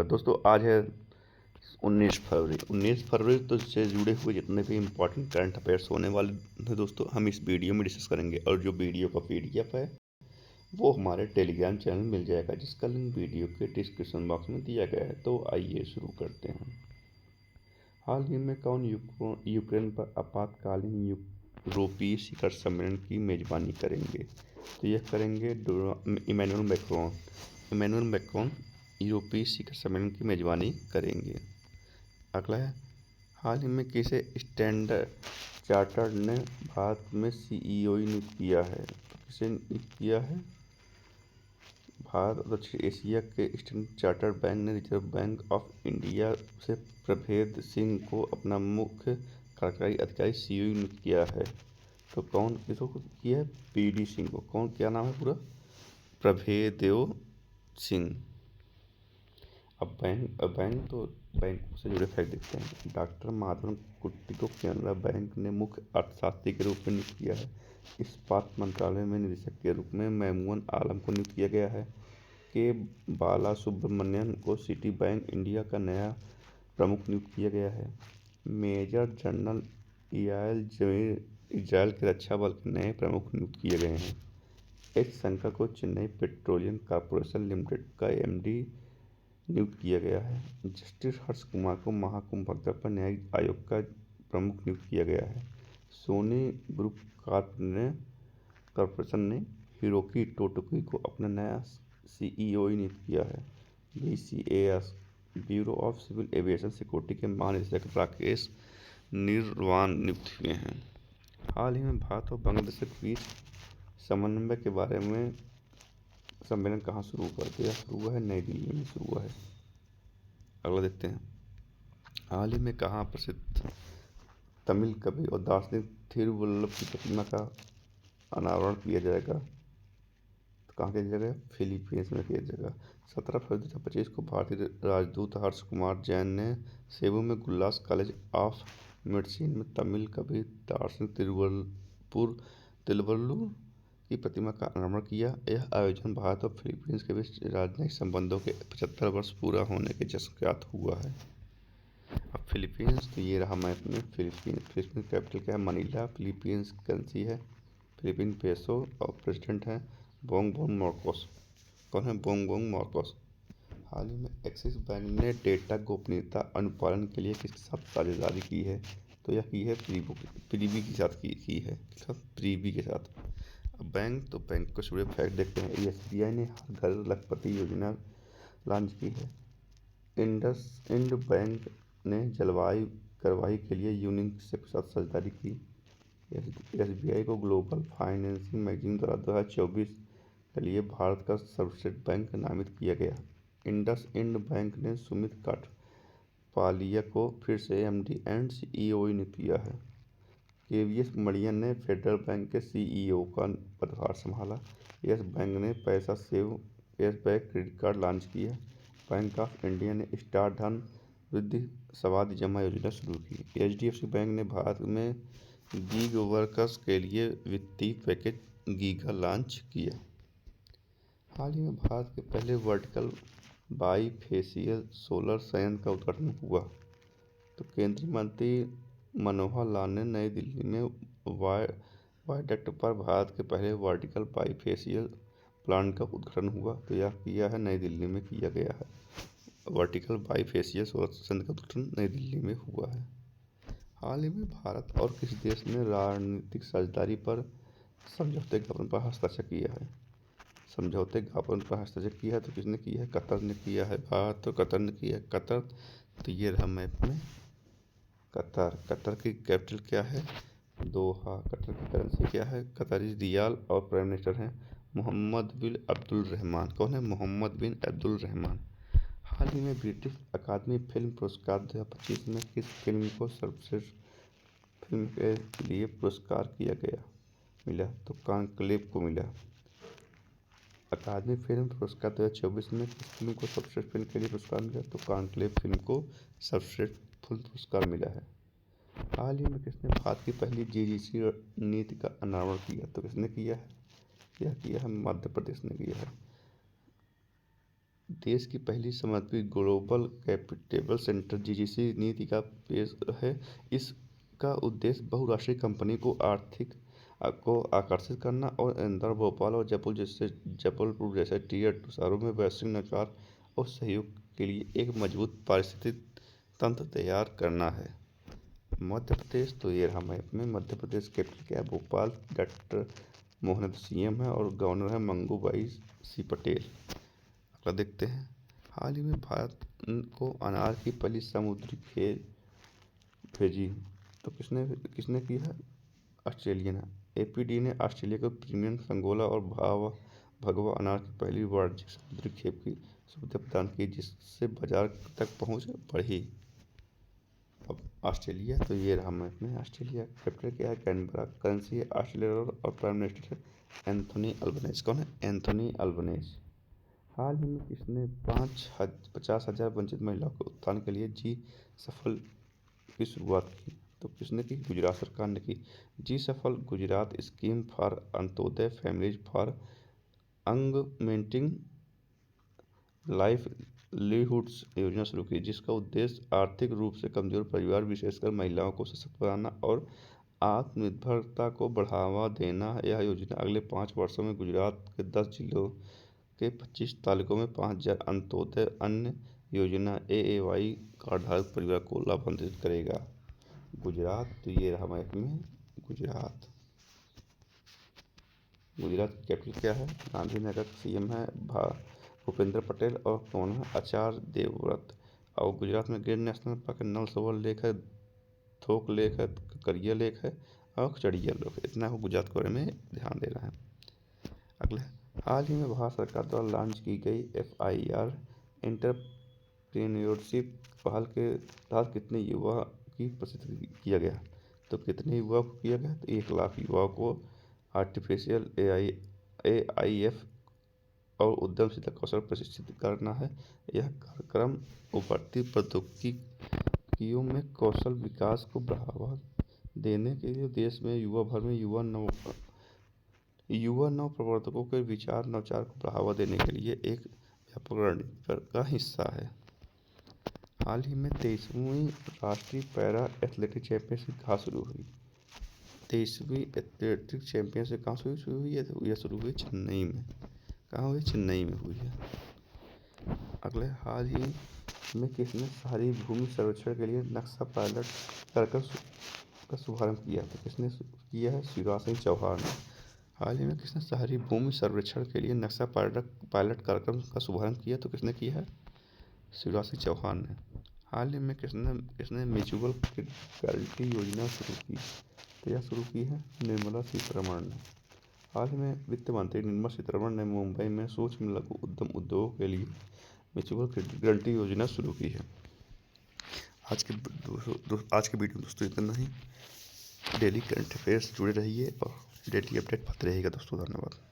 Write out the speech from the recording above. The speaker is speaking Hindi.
दोस्तों आज है 19 फरवरी। 19 फरवरी तो से जुड़े हुए जितने भी इम्पोर्टेंट करंट अफेयर्स होने वाले हैं दोस्तों, हम इस वीडियो में डिस्कस करेंगे। और जो वीडियो का पीडीएफ है वो हमारे टेलीग्राम चैनल में मिल जाएगा, जिसका लिंक वीडियो के डिस्क्रिप्शन बॉक्स में दिया गया है। तो आइए शुरू करते हैं। हाल ही में कौन यूक्रेन पर आपातकालीन यूरोपीय शिखर सम्मेलन की मेजबानी करेंगे? तो यह करेंगे इमैनुअल मैक्रोन। इमैनुअल मैक्रोन यूरोपीय शिखर सम्मेलन की मेजबानी करेंगे। अगला है, हाल ही में किसे स्टैंडर्ड चार्टर्ड ने भारत में सीईओ नियुक्त किया है? तो किसे नियुक्त किया है? भारत और दक्षिण एशिया के स्टैंडर्ड चार्टर्ड बैंक ने रिजर्व बैंक ऑफ इंडिया से प्रभेद सिंह को अपना मुख्य कार्यकारी अधिकारी सीईओ नियुक्त किया है। तो कौन किसको किया है? पीडी सिंह को। कौन, क्या नाम है पूरा? प्रभेदेव सिंह। अब बैंक से जुड़े फैक्ट देखते हैं। डॉक्टर माधवन कुट्टी को केनरा बैंक ने मुख्य अर्थशास्त्री के रूप में नियुक्त किया है। इस्पात मंत्रालय में निदेशक के रूप में मेमून आलम को नियुक्त किया गया है। के बालासुब्रमण्यन को सिटी बैंक इंडिया का नया प्रमुख नियुक्त किया गया है। मेजर जनरल इयाल जमीर इजराइल के रक्षा बल के नए प्रमुख नियुक्त किए गए हैं। एच शंकर को चेन्नई पेट्रोलियम कॉर्पोरेशन लिमिटेड का एमडी नियुक्त किया गया है। जस्टिस हर्ष कुमार को महाकुंभ पर न्यायिक आयोग का प्रमुख नियुक्त किया गया है। सोनी ग्रुप कॉर्पोरेशन ने हिरोकी टोटोकी को अपना नया सीईओ नियुक्त किया है। BCAS bureau of civil aviation security के महानिदेशक राकेश निर्वाण नियुक्त हुए हैं। हाल ही में भारत और बांग्लादेश के बीच समन्वय के बारे में सम्मेलन कहाँ शुरू कर दिया? शुरू हुआ है नई दिल्ली में शुरू हुआ है। अगला देखते हैं, हाल ही में कहाँ प्रसिद्ध तमिल कवि और दार्शनिक थिरुवल्लुवर की प्रतिमा का अनावरण किया जाएगा? तो कहाँ किया जाएगा? फिलीपींस में किया जाएगा। 17 फरवरी 2025 को भारतीय राजदूत हर्ष कुमार जैन ने सेबू में गुल्लास कॉलेज ऑफ मेडिसिन में तमिल कवि दार्शनिक तिरुवल्लुवर की प्रतिमा का अनावरण किया। यह आयोजन भारत और फिलीपींस के बीच राजनयिक संबंधों के 75 वर्ष पूरा होने के जश्न के साथ हुआ है। अब फिलीपींस, तो ये रहा मैप में फिलीपींस कैपिटल क्या है? मनीला। फिलीपींस करेंसी है फिलीपीन पेसो और प्रेसिडेंट हैं बोंगबोंग मार्कोस। कौन है? Bongbong Marcos. हाल ही में एक्सिस बैंक ने डेटा गोपनीयता अनुपालन के लिए किसके साथ साझेदारी की है? तो यह की है प्रीबी के साथ की है। प्रीबी के साथ। बैंक को जुड़े फैक्ट देखते हैं। एसबीआई ने हर घर लखपति योजना लॉन्च की है। इंड बैंक ने जलवायु कार्रवाई के लिए यूनिसेफ के साथ साझेदारी की। एसबीआई को ग्लोबल फाइनेंसिंग मैगजीन द्वारा 2024 के लिए भारत का सर्वश्रेष्ठ बैंक नामित किया गया। इंड बैंक ने सुमित काठपालिया को फिर से एमडी एंड सीईओ नियुक्त किया है। केवीएस मणियन ने फेडरल बैंक के सीईओ का पदभार संभाला। यस बैंक ने पैसा save cashback credit card launch किया। बैंक ऑफ इंडिया ने स्टार धन वृद्धि सावधि जमा योजना शुरू की। एचडीएफसी बैंक ने भारत में गीग वर्कर्स के लिए वित्तीय पैकेज गीगा लॉन्च किया। हाल ही में भारत के पहले वर्टिकल बाईफेशियल सोलर संयंत्र का उद्घाटन हुआ। तो केंद्रीय मंत्री मनोहर लाल ने नई दिल्ली में वायडक्ट पर भारत के पहले वर्टिकल बाईफेशियल प्लांट का उद्घाटन हुआ। तो यह किया है नई दिल्ली में किया गया है। वर्टिकल बाईफेशियल सोलर संयंत्र का उद्घाटन नई दिल्ली में हुआ है। हाल ही में भारत और किस देश ने रणनीतिक साझेदारी पर समझौते ज्ञापन पर हस्ताक्षर किया है? समझौते ज्ञापन पर हस्ताक्षर किया है तो किसने किया है? कतर ने किया है। भारत और कतर ने किया है। कतर, तो ये रहा मैप में कतर की कैपिटल क्या है? दोहा। कतर की करेंसी क्या है? कतरी रियाल। और प्राइम मिनिस्टर हैं मोहम्मद बिन अब्दुल रहमान। कौन है? मोहम्मद बिन अब्दुल रहमान। हाल ही में ब्रिटिश अकादमी फिल्म पुरस्कार 2025 में किस फिल्म को सर्वश्रेष्ठ फिल्म के लिए पुरस्कार मिला? तो कॉन्क्लेव को मिला। अकादमी फिल्म पुरस्कार 2024 में किस फिल्म को सर्वश्रेष्ठ फिल्म के लिए पुरस्कार मिला? तो कॉन्क्लेव फिल्म को सर्वश्रेष्ठ फिल्म पुरस्कार मिला है। हाल ही में किसने भारत की पहली जीजीसी नीति का अनावरण किया? तो किसने किया है? यह किया है मध्य प्रदेश ने किया है। देश की पहली समर्पित ग्लोबल कैपिटल सेंटर (जीजीसी) नीति का पेश है। इसका उद्देश्य बहुराष्ट्रीय कंपनी को आकर्षित करना और इंदौर, भोपाल और जबलपुर जैसे टियर 2 शहरों में वैश्विक नवाचार और सहयोग के लिए एक मजबूत पारिस्थितिक तंत्र तैयार करना है। मध्य प्रदेश, तो ये रहा मैप में। मध्य प्रदेश कैपिटल क्या है? भोपाल। डॉक्टर मोहन सीएम है और गवर्नर है मंगूभाई सी पटेल। अगला देखते हैं। हाल ही में भारत को अनार की पहली समुद्री खेप भेजी, तो किसने किसने की है? ऑस्ट्रेलिया ने। एपीडी ने ऑस्ट्रेलिया को प्रीमियम संगोला और भगवा अनार की पहली वाणिज्यिक समुद्री खेप की सुविधा प्रदान की, जिससे बाजार तक पहुंच बढ़ी। अब ऑस्ट्रेलिया, तो ये रहा मैप में। ऑस्ट्रेलिया कैपिटल क्या है? कैनबरा। करेंसी है ऑस्ट्रेलिया और प्राइम मिनिस्टर है एंथोनी अल्बनेज। कौन है? एंथोनी अल्बनेज। हाल ही में किसने 50,000 वंचित महिलाओं के उत्थान के लिए जी सफल की शुरुआत की? तो किसने की? गुजरात सरकार ने की। जी सफल Gujarat scheme for Antyodaya families for augmenting livelihoods योजना शुरू की, जिसका उद्देश्य आर्थिक रूप से कमजोर परिवार, विशेषकर महिलाओं को सशक्त बनाना और आत्मनिर्भरता को बढ़ावा देना है। यह योजना अगले 5 वर्षों में गुजरात के 10 जिलों के 25 तालुकों में 5,000 अंत्योदय अन्न योजना AAY कार्डधारक परिवार को लाभान्वित करेगा। गुजरात, तो ये रहा मैप में। गुजरात की कैपिटल क्या है? गांधीनगर। सीएम है भूपेंद्र पटेल और कौन है? आचार्य देवव्रत। और गुजरात में गिर नेशनल पार्क है, नल सरोवर लेक है, थोक लेक है, करिया लेक है और चड़िया लेक है। इतना को गुजरात के बारे में ध्यान देना है। अगले, हाल ही में भारत सरकार द्वारा लॉन्च की गई FIR एंटरप्रेन्योरशिप पहल के तहत कितने युवा की प्रशिक्षित किया गया? तो कितने युवा को किया गया? तो 1 लाख युवाओं को आर्टिफिशियल AIF और उद्यमशीलता कौशल प्रशिक्षित करना है। यह कार्यक्रम उभरती प्रौद्योगिकियों में कौशल विकास को बढ़ावा देने के लिए देश में युवा भर में युवा नवप्रवर्तकों के विचार नवाचार को बढ़ावा देने के लिए एक व्यापक रणनीति का हिस्सा है। हाल ही में 23वीं राष्ट्रीय पैरा एथलेटिक चैंपियनशिप कहाँ शुरू हुई? 23वीं एथलेटिक चैंपियनशिप कहाँ शुरू हुई है? यह शुरू हुई चेन्नई में। कहाँ हुई? चेन्नई में हुई है। अगले, हाल ही में किसने शहरी भूमि सर्वेक्षण के लिए नक्शा पायलट कार्यक्रम का शुभारंभ किया? तो किसने किया है? शिवराज सिंह चौहान ने। हाल ही में किसने शहरी भूमि सर्वेक्षण के लिए नक्शा पायलट कार्यक्रम का शुभारंभ किया? तो किसने किया है? शिवराज सिंह चौहान ने। हाल ही में किसने म्यूचुअल सिक्योरिटी योजना शुरू की? तो यह शुरू की है निर्मला सीतारमण ने। हाल ही में वित्त मंत्री निर्मला सीतारमण ने मुंबई में सूक्ष्म लघु उद्यम उद्योगों के लिए म्यूचुअल गारंटी योजना शुरू की है। आज के वीडियो में दोस्तों इतना ही। डेली करंट अफेयर्स जुड़े रहिए और डेली अपडेट पाते रहिएगा दोस्तों। धन्यवाद।